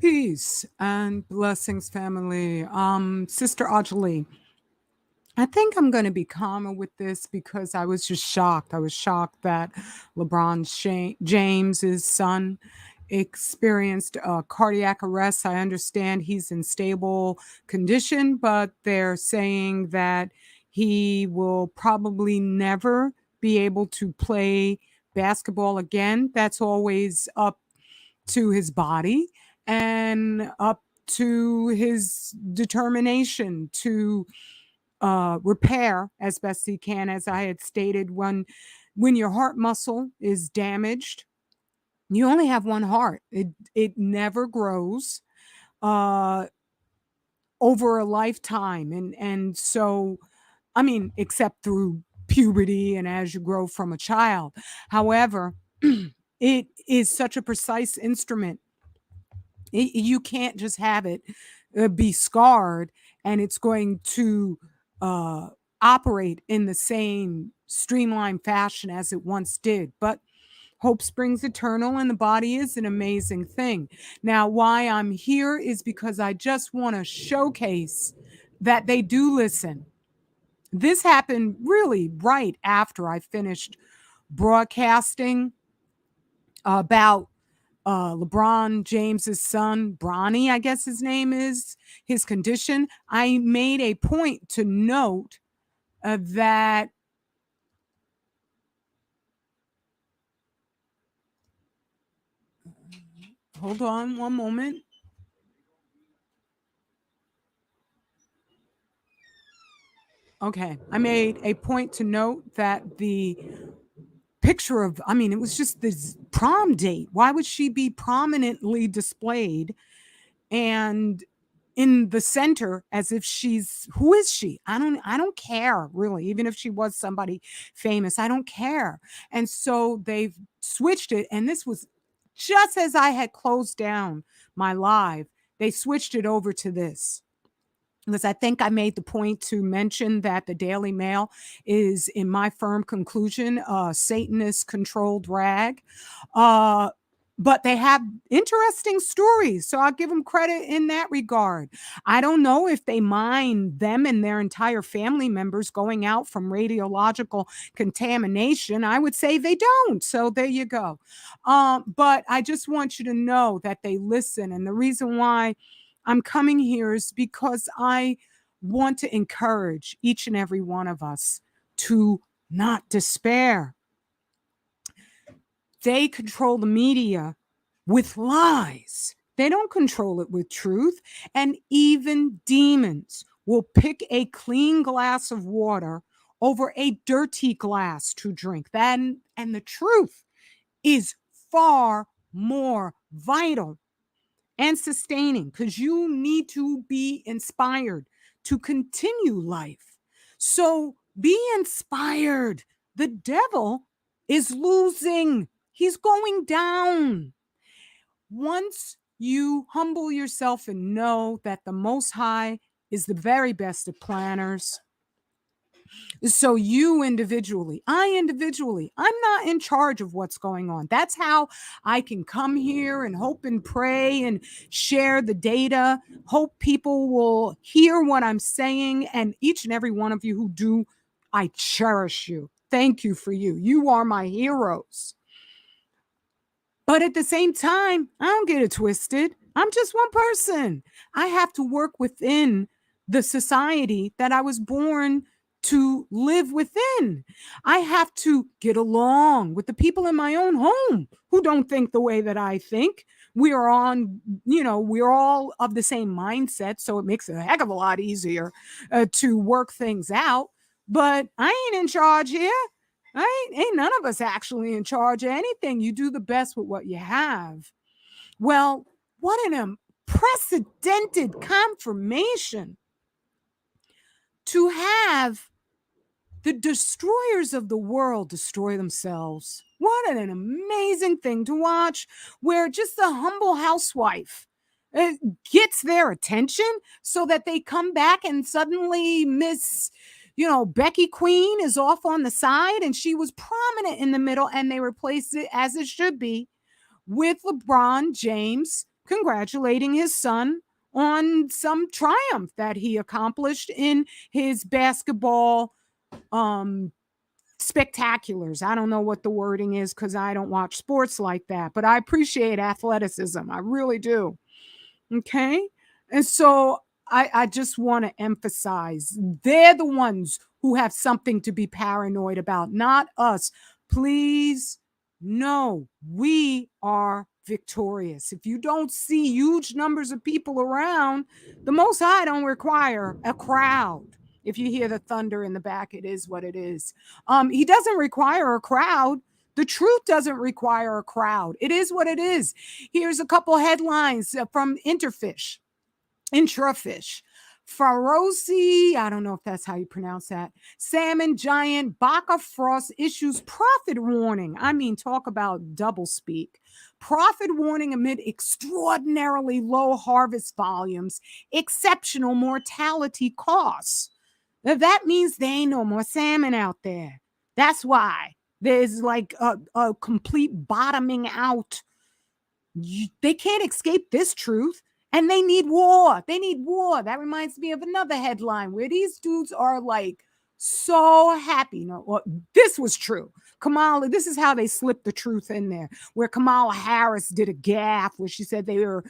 Peace and blessings, family. Sister Ajali, I think I'm going to be calmer with this because I was just shocked. I was shocked that James's son experienced a cardiac arrest. I understand he's in stable condition, but they're saying that he will probably never be able to play basketball again. That's always up to his body and up to his determination to repair as best he can. As I had stated, when your heart muscle is damaged, you only have one heart. It never grows uh, over a lifetime, and so I mean, except through puberty and as you grow from a child. However, it is such a precise instrument. You can't just have it be scarred and it's going to uh, operate in the same streamlined fashion as it once did. But hope springs eternal, and the body is an amazing thing. Now, why I'm here is because I just want to showcase that they do listen. This happened really right after I finished broadcasting about LeBron James's son, Bronny, I guess his name is, his condition. I made a point to note that hold on one moment. Okay, I made a point to note that the picture of, I mean, it was just this prom date. Why would she be prominently displayed and in the center as if she's, who is she? I don't care really, even if she was somebody famous. I don't care. And so they've switched it, and this was just as I had closed down my live. They switched it over to this because I think I made the point to mention that the Daily Mail is, in my firm conclusion, a Satanist controlled rag. Uh, but they have interesting stories, so I'll give them credit in that regard. I don't know if they mind them and their entire family members going out from radiological contamination. I would say they don't. So there you go. But I just want you to know that they listen, and the reason why I'm coming here is because I want to encourage each and every one of us to not despair. They control the media with lies. They don't control it with truth. And even demons will pick a clean glass of water over a dirty glass to drink. And the truth is far more vital and sustaining because you need to be inspired to continue life. So be inspired. The devil is losing, he's going down. Once you humble yourself and know that the Most High is the very best of planners, so I'm not in charge of what's going on. That's how I can come here and hope and pray and share the data. Hope people will hear what I'm saying. And each and every one of you who do, I cherish you. Thank you for you. You are my heroes. But at the same time, I don't get it twisted. I'm just one person. I have to work within the society that I was born to live within. I have to get along with the people in my own home who don't think the way that I think. We are on, we're all of the same mindset. So it makes it a heck of a lot easier to work things out. But I ain't in charge here. Ain't none of us actually in charge of anything. You do the best with what you have. Well, what an unprecedented confirmation to have the destroyers of the world destroy themselves. What an amazing thing to watch, where just a humble housewife gets their attention so that they come back and suddenly Becky Queen is off on the side and she was prominent in the middle, and they replaced it, as it should be, with LeBron James congratulating his son on some triumph that he accomplished in his basketball spectaculars. I don't know what the wording is because I don't watch sports like that, but I appreciate athleticism. I really do. Okay. And so I just want to emphasize they're the ones who have something to be paranoid about, not us. Please, no, we are victorious. If you don't see huge numbers of people around, the Most High don't require a crowd. If you hear the thunder in the back, it is what it is. He doesn't require a crowd. The truth doesn't require a crowd. It is what it is. Here's a couple headlines from Intrafish. Farosi, I don't know if that's how you pronounce that. Salmon giant Baka Frost issues profit warning. I mean, talk about double speak. Profit warning amid extraordinarily low harvest volumes, exceptional mortality costs. That means there ain't no more salmon out there. That's why there's like a complete bottoming out. They can't escape this truth. And they need war. They need war. That reminds me of another headline where these dudes are like so happy. No, well, this was true. Kamala, this is how they slipped the truth in there, where Kamala Harris did a gaffe where she said they were,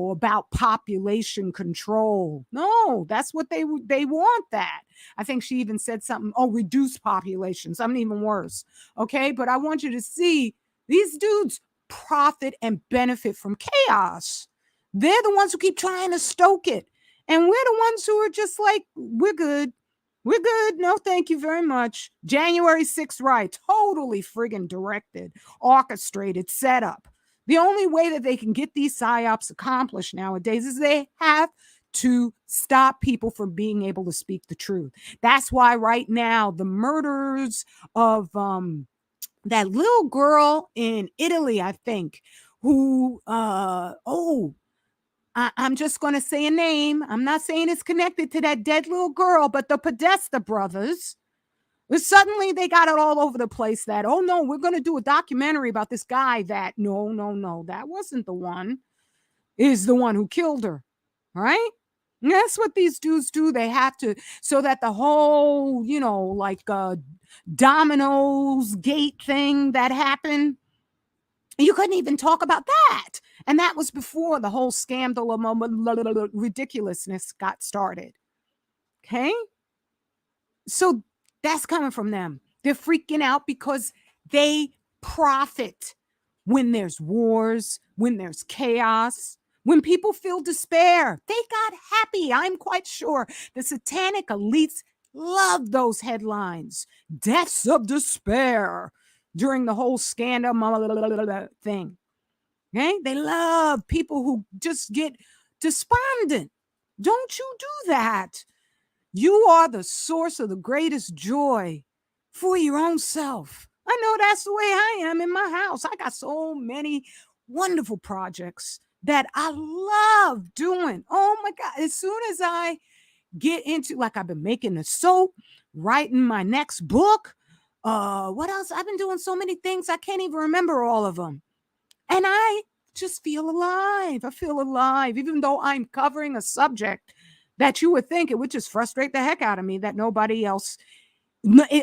about population control. No, that's what they want that. I think she even said something, reduce population, something even worse. Okay, but I want you to see these dudes profit and benefit from chaos. They're the ones who keep trying to stoke it. And we're the ones who are just like, we're good. We're good. No, thank you very much. January 6th, right. Totally friggin' directed, orchestrated, set up. The only way that they can get these psyops accomplished nowadays is they have to stop people from being able to speak the truth. That's why right now the murders of that little girl in Italy, I think, who I'm just going to say a name. I'm not saying it's connected to that dead little girl, but the Podesta brothers, suddenly they got it all over the place that, no, we're going to do a documentary about this guy that, no, that wasn't the one, is the one who killed her, right? And that's what these dudes do. They have to, so that the whole, Domino's Gate thing that happened, you couldn't even talk about that. And that was before the whole scandal of ridiculousness got started. Okay? So that's coming from them. They're freaking out because they profit when there's wars, when there's chaos, when people feel despair. They got happy. I'm quite sure the satanic elites love those headlines. Deaths of despair during the whole scandal thing. Okay? They love people who just get despondent. Don't you do that. You are the source of the greatest joy for your own self. I know that's the way I am in my house. I got so many wonderful projects that I love doing. Oh my God. As soon as I get into, like, I've been making the soap, writing my next book. What else? I've been doing so many things. I can't even remember all of them. And I just feel alive. I feel alive, even though I'm covering a subject that you would think it would just frustrate the heck out of me that nobody else,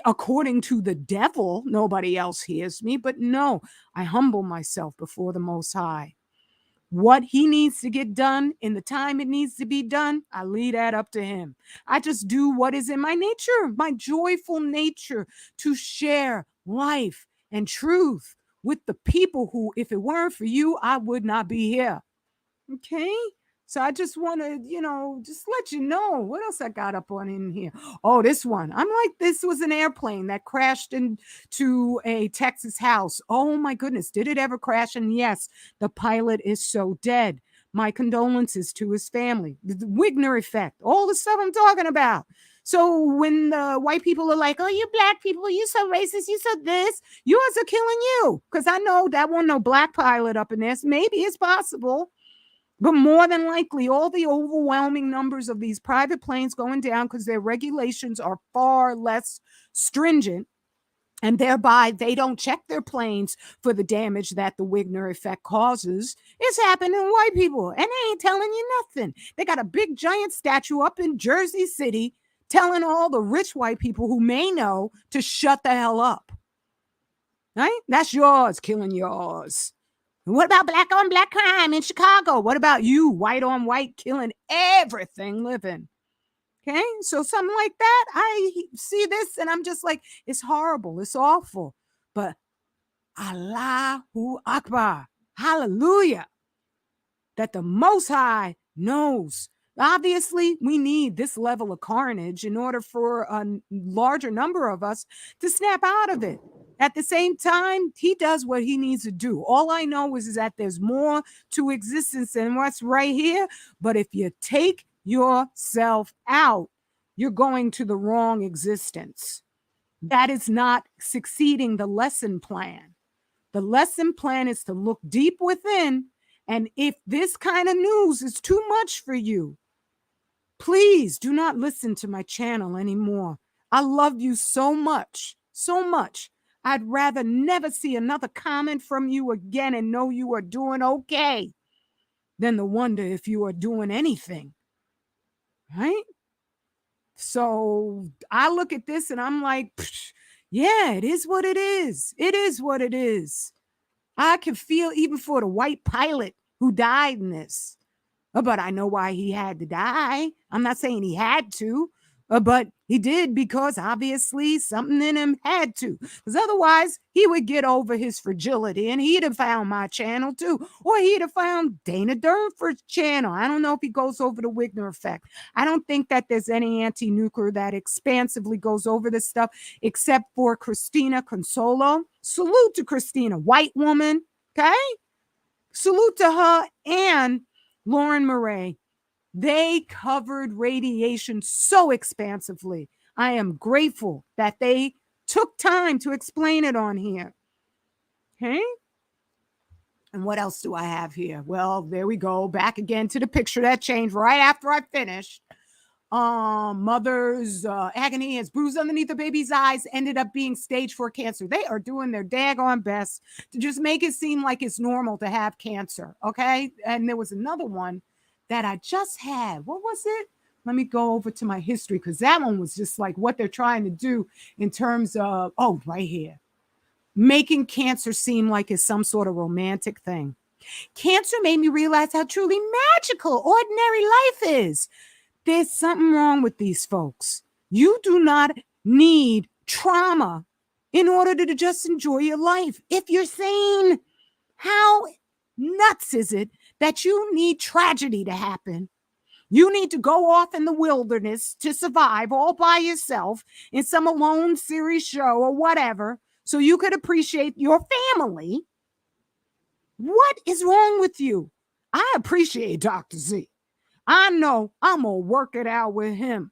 according to the devil, nobody else hears me. But no, I humble myself before the Most High. What he needs to get done in the time it needs to be done, I leave that up to him. I just do what is in my nature, my joyful nature, to share life and truth with the people who, if it weren't for you, I would not be here. Okay? So I just want to, just let you know what else I got up on in here. Oh, this one. I'm like, this was an airplane that crashed into a Texas house. Oh my goodness. Did it ever crash? And yes, the pilot is so dead. My condolences to his family. The Wigner effect, all the stuff I'm talking about. So when the white people are like, oh, you black people, you so racist, you so this, yours are killing you. Because I know that wasn't no black pilot up in this. Maybe it's possible. But more than likely, all the overwhelming numbers of these private planes going down because their regulations are far less stringent And thereby they don't check their planes for the damage that the Wigner effect causes. It's happening to white people, and they ain't telling you nothing. They got a big giant statue up in Jersey City telling all the rich white people who may know to shut the hell up. Right? That's yours, killing yours. What about black on black crime in Chicago? What about you, white on white, killing everything living? Okay, so something like that, I see this and I'm just like, it's horrible, it's awful. But Allahu Akbar, hallelujah, that the Most High knows. Obviously, we need this level of carnage in order for a larger number of us to snap out of it. At the same time, he does what he needs to do. All I know is that there's more to existence than what's right here. But if you take yourself out, you're going to the wrong existence. That is not succeeding the lesson plan. The lesson plan is to look deep within. And if this kind of news is too much for you, please do not listen to my channel anymore. I love you so much, so much. I'd rather never see another comment from you again and know you are doing okay than to wonder if you are doing anything. Right? So I look at this and I'm like, yeah, it is what it is. It is what it is. I can feel even for the white pilot who died in this. But I know why he had to die. I'm not saying he had to, but he did because obviously something in him had to. Because otherwise, he would get over his fragility and he'd have found my channel too. Or he'd have found Dana Durnford's channel. I don't know if he goes over the Wigner effect. I don't think that there's any anti-nuclear that expansively goes over this stuff except for Christina Consolo. Salute to Christina, white woman, okay? Salute to her and Lauren Murray. They covered radiation so expansively. I am grateful that they took time to explain it on here. Okay. And what else do I have here? Well, there we go. Back again to the picture that changed right after I finished. Mother's agony as bruised underneath the baby's eyes ended up being stage 4 cancer. They are doing their daggone best to just make it seem like it's normal to have cancer. Okay. And there was another one that I just had. What was it? Let me go over to my history because that one was just like what they're trying to do in terms of, oh, right here, making cancer seem like it's some sort of romantic thing. Cancer made me realize how truly magical ordinary life is. There's something wrong with these folks. You do not need trauma in order to just enjoy your life. If you're sane, how nuts is it that you need tragedy to happen? You need to go off in the wilderness to survive all by yourself in some alone series show or whatever so you could appreciate your family. What is wrong with you? I appreciate Dr. Z. I know I'm going to work it out with him.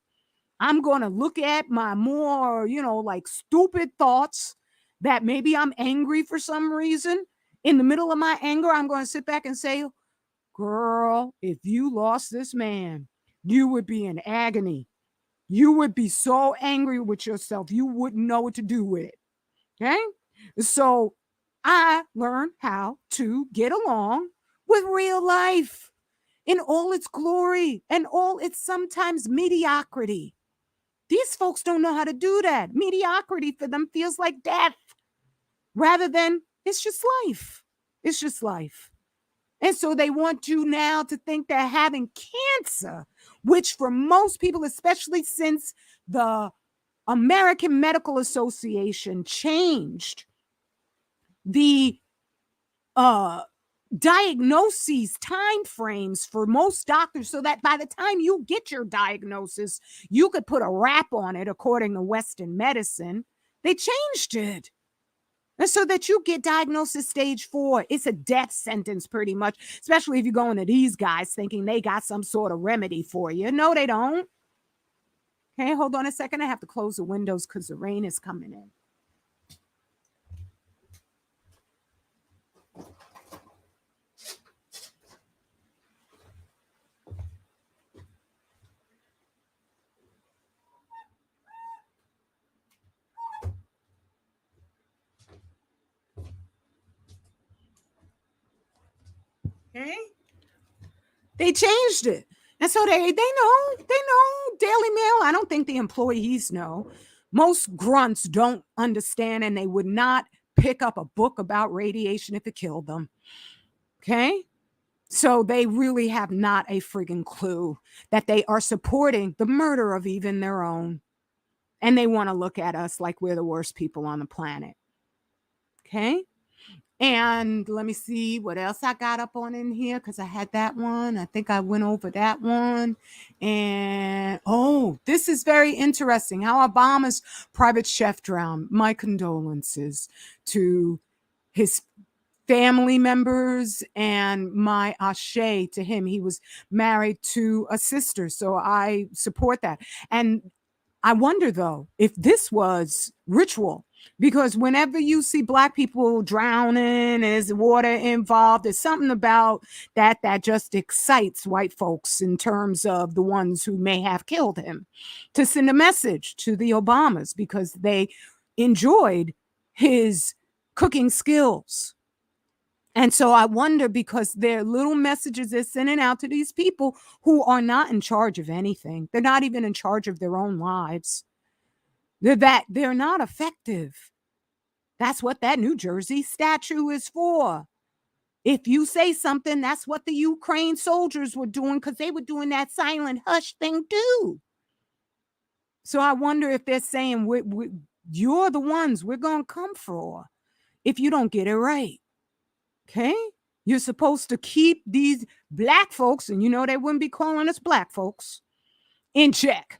I'm going to look at my more, like stupid thoughts that maybe I'm angry for some reason. In the middle of my anger, I'm going to sit back and say, girl, if you lost this man, you would be in agony. You would be so angry with yourself. You wouldn't know what to do with it. Okay? So I learned how to get along with real life in all its glory and all its sometimes mediocrity. These folks don't know how to do that. Mediocrity for them feels like death rather than it's just life. It's just life. And so they want you now to think they're having cancer, which for most people, especially since the American Medical Association changed the diagnoses time frames for most doctors so that by the time you get your diagnosis, you could put a wrap on it according to Western medicine. They changed it. And so that you get diagnosis stage 4. It's a death sentence pretty much, especially if you're going to these guys thinking they got some sort of remedy for you. No, they don't. Okay, hold on a second. I have to close the windows because the rain is coming in. Okay. They changed it. And so they know Daily Mail. I don't think the employees know. Most grunts don't understand, and they would not pick up a book about radiation if it killed them. Okay. So they really have not a friggin' clue that they are supporting the murder of even their own. And they want to look at us like we're the worst people on the planet. Okay. And let me see what else I got up on in here because I had that one. I think I went over that one. And oh, this is very interesting. How Obama's private chef drowned. My condolences to his family members and my ashe to him. He was married to a sister, so I support that. And I wonder though if this was ritual because whenever you see black people drowning, there's water involved, there's something about that just excites white folks in terms of the ones who may have killed him to send a message to the Obamas because they enjoyed his cooking skills. And so I wonder because they're little messages they're sending out to these people who are not in charge of anything. They're not even in charge of their own lives. They're not effective. That's what that New Jersey statue is for. If you say something, that's what the Ukraine soldiers were doing because they were doing that silent hush thing too. So I wonder if they're saying, you're the ones we're going to come for if you don't get it right. Okay? You're supposed to keep these black folks, and they wouldn't be calling us black folks, in check.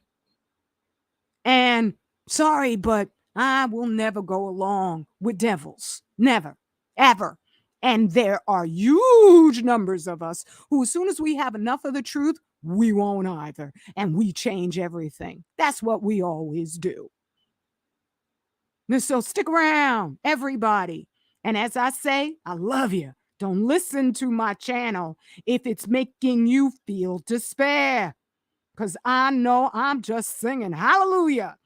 And sorry, but I will never go along with devils. Never, ever. And there are huge numbers of us who, as soon as we have enough of the truth, we won't either. And we change everything. That's what we always do. So stick around, everybody. And as I say, I love you. Don't listen to my channel if it's making you feel despair. Because I know I'm just singing hallelujah.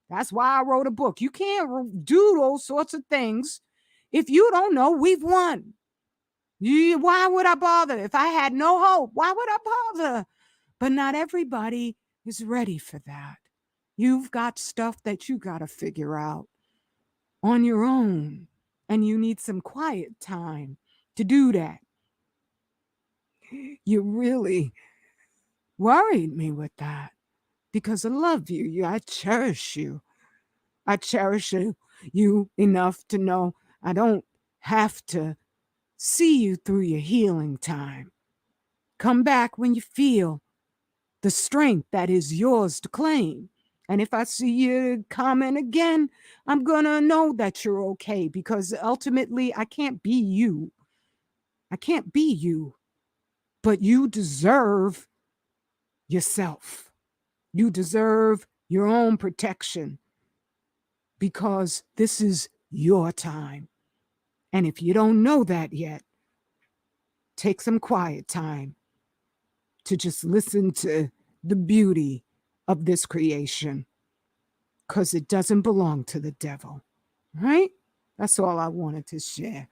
That's why I wrote a book. You can't do those sorts of things if you don't know we've won. Why would I bother? If I had no hope, why would I bother? But not everybody is ready for that. You've got stuff that you got to figure out on your own, and you need some quiet time to do that. You really worried me with that because I love you. I cherish you. I cherish you enough to know I don't have to see you through your healing time. Come back when you feel the strength that is yours to claim. And if I see you comment again, I'm going to know that you're okay because ultimately I can't be you. I can't be you. But you deserve yourself. You deserve your own protection because this is your time. And if you don't know that yet, take some quiet time to just listen to the beauty of this creation because it doesn't belong to the devil. Right? That's all I wanted to share.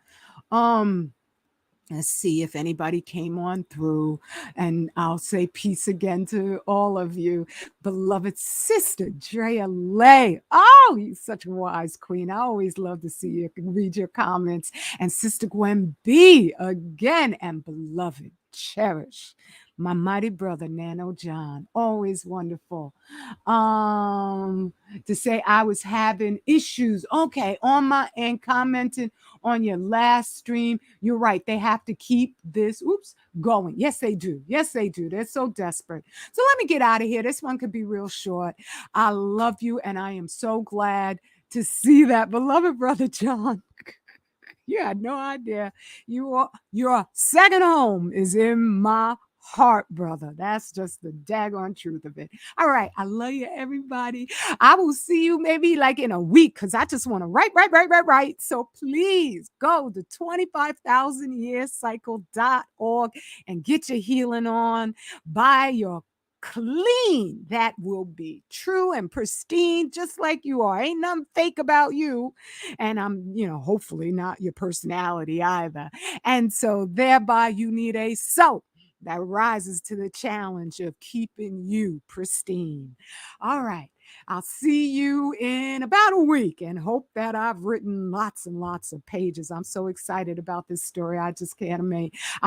Let's see if anybody came on through, and I'll say peace again to all of you. Beloved sister Drea Lay. Oh, you're such a wise queen. I always love to see you read your comments. And Sister Gwen B again, and beloved, cherish. My mighty brother, Nano John, always wonderful. To say I was having issues. Okay, on my end, commenting on your last stream. You're right. They have to keep this going. Yes, they do. Yes, they do. They're so desperate. So let me get out of here. This one could be real short. I love you, and I am so glad to see that, beloved brother John. You had no idea. Your second home is in my heart, brother. That's just the daggone truth of it. All right. I love you, everybody. I will see you maybe like in a week because I just want to write. So please go to 25,000yearcycle.org and get your healing on. Buy your clean. That will be true and pristine, just like you are. Ain't nothing fake about you. And hopefully not your personality either. And so, thereby, you need a soap that rises to the challenge of keeping you pristine. All right. I'll see you in about a week and hope that I've written lots and lots of pages. I'm so excited about this story. I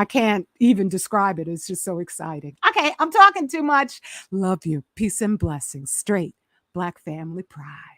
can't even describe it. It's just so exciting. Okay, I'm talking too much. Love you. Peace and blessings. Straight Black family pride.